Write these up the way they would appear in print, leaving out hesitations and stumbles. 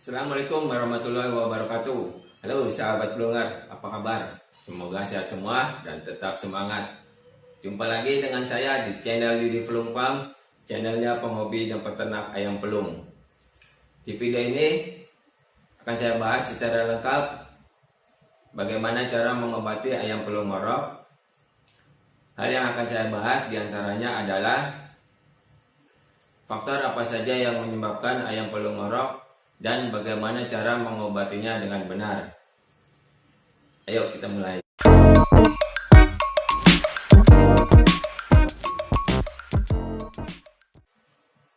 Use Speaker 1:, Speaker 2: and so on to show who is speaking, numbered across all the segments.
Speaker 1: Assalamualaikum warahmatullahi wabarakatuh. Halo sahabat Blogger, apa kabar? Semoga sehat semua dan tetap semangat. Jumpa lagi dengan saya di channel Yudi Pelung Farm, channelnya penghobi dan peternak ayam pelung. Di video ini akan saya bahas secara lengkap bagaimana cara mengobati ayam pelung ngorok. Hal yang akan saya bahas diantaranya adalah faktor apa saja yang menyebabkan ayam pelung ngorok dan bagaimana cara mengobatinya dengan benar. Ayo kita mulai.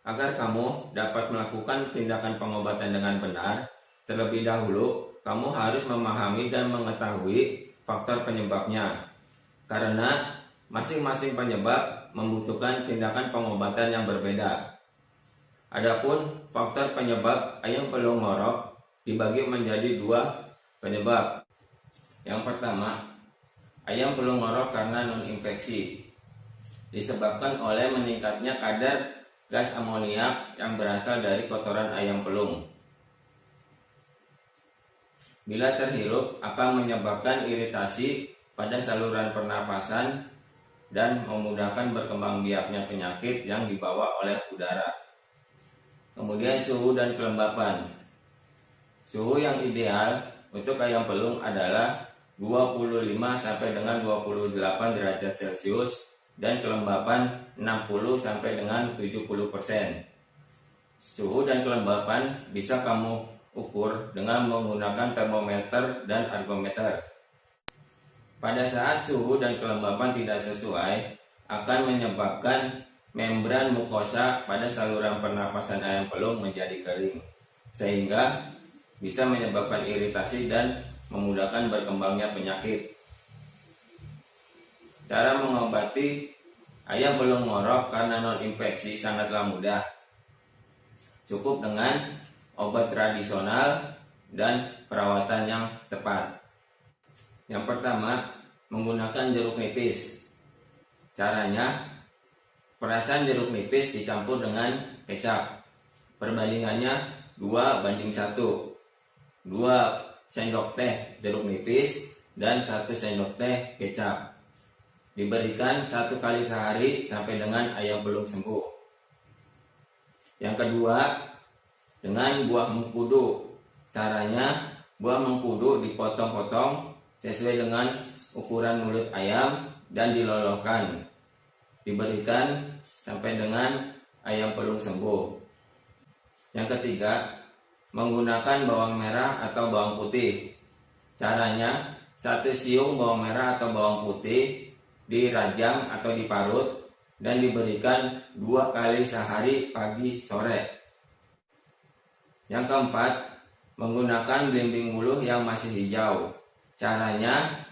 Speaker 1: Agar kamu dapat melakukan tindakan pengobatan dengan benar, terlebih dahulu kamu harus memahami dan mengetahui faktor penyebabnya. Karena masing-masing penyebab membutuhkan tindakan pengobatan yang berbeda. Adapun faktor penyebab ayam pelung ngorok dibagi menjadi dua penyebab. Yang pertama, ayam pelung ngorok karena non-infeksi, disebabkan oleh meningkatnya kadar gas amoniak yang berasal dari kotoran ayam pelung. Bila terhirup akan menyebabkan iritasi pada saluran pernapasan dan memudahkan berkembang biaknya penyakit yang dibawa oleh udara. Kemudian suhu dan kelembapan. Suhu yang ideal untuk ayam pelung adalah 25 sampai dengan 28 derajat Celcius dan kelembapan 60 sampai dengan 70%. Suhu dan kelembapan bisa kamu ukur dengan menggunakan termometer dan argometer. Pada saat suhu dan kelembapan tidak sesuai, akan menyebabkan membran mukosa pada saluran pernapasan ayam pelung menjadi kering, sehingga bisa menyebabkan iritasi dan memudahkan berkembangnya penyakit. Cara mengobati ayam pelung ngorok karena non-infeksi sangatlah mudah. Cukup dengan obat tradisional dan perawatan yang tepat. Yang pertama, menggunakan jeruk nipis. Caranya, perasan jeruk nipis dicampur dengan kecap. Perbandingannya 2:1. 2 sendok teh jeruk nipis dan 1 sendok teh kecap. Diberikan 1 kali sehari sampai dengan ayam pelung sembuh. Yang kedua, dengan buah mengkudu. Caranya, buah mengkudu dipotong-potong sesuai dengan ukuran mulut ayam dan dilolohkan. Diberikan sampai dengan ayam pelung sembuh. Yang ketiga, menggunakan bawang merah atau bawang putih. Caranya, 1 siung bawang merah atau bawang putih dirajang atau diparut dan diberikan 2 kali sehari pagi sore. Yang keempat, menggunakan belimbing uluh yang masih hijau. Caranya,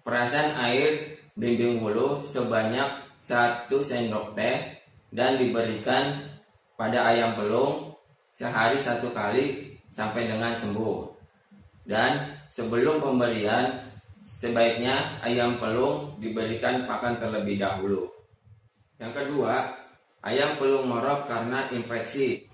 Speaker 1: perasan air belimbing uluh sebanyak 1 sendok teh dan diberikan pada ayam pelung sehari 1 kali sampai dengan sembuh. Dan sebelum pemberian, sebaiknya ayam pelung diberikan pakan terlebih dahulu. Yang kedua, ayam pelung ngorok karena infeksi.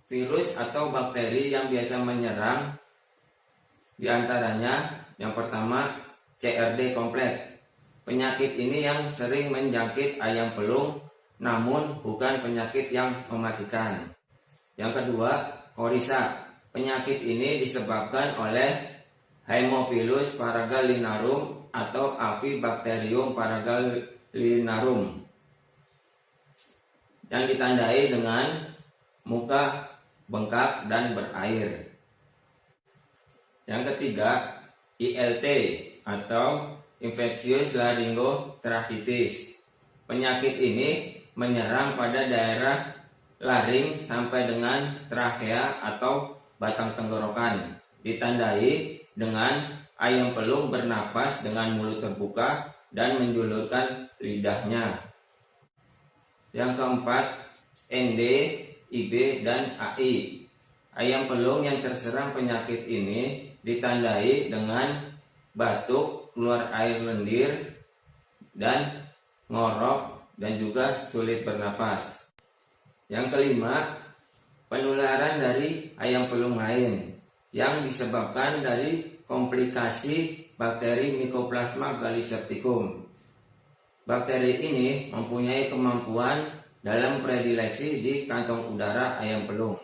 Speaker 1: Virus atau bakteri yang biasa menyerang diantaranya yang pertama CRD kompleks. Penyakit ini yang sering menjangkit ayam pelung namun bukan penyakit yang mematikan. Yang kedua, Coryza. Penyakit ini disebabkan oleh Haemophilus paragalinarum atau Avibacterium paragalinarum yang ditandai dengan muka bengkak dan berair. Yang ketiga, ILT atau infeksius laryngotracheitis. Penyakit ini menyerang pada daerah laring sampai dengan trachea atau batang tenggorokan. Ditandai dengan ayam pelung bernapas dengan mulut terbuka dan menjulurkan lidahnya. Yang keempat, ND, IB, dan AI. Ayam pelung yang terserang penyakit ini ditandai dengan batuk, keluar air lendir, dan ngorok, dan juga sulit bernapas. Yang kelima, penularan dari ayam pelung lain yang disebabkan dari komplikasi bakteri Mycoplasma gallisepticum. Bakteri ini mempunyai kemampuan dalam predileksi di kantong udara ayam pelung.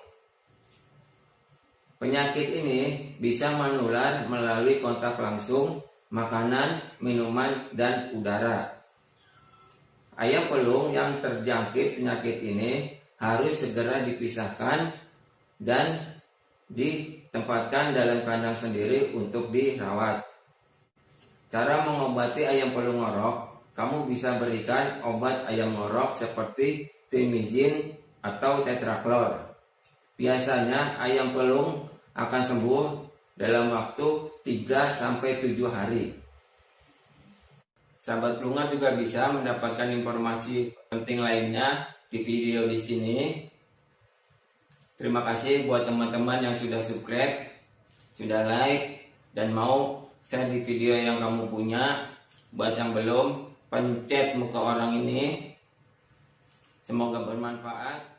Speaker 1: Penyakit ini bisa menular melalui kontak langsung, makanan, minuman, dan udara. Ayam pelung yang terjangkit penyakit ini harus segera dipisahkan dan ditempatkan dalam kandang sendiri untuk dirawat. Cara mengobati ayam pelung ngorok, kamu bisa berikan obat ayam ngorok seperti trimizin atau tetraklor. Biasanya ayam pelung akan sembuh dalam waktu 3-7 hari. Sahabat pelungan juga bisa mendapatkan informasi penting lainnya di video di sini. Terima kasih buat teman-teman yang sudah subscribe, sudah like, dan mau share di video yang kamu punya. Buat yang belum, pencet muka orang ini. Semoga bermanfaat.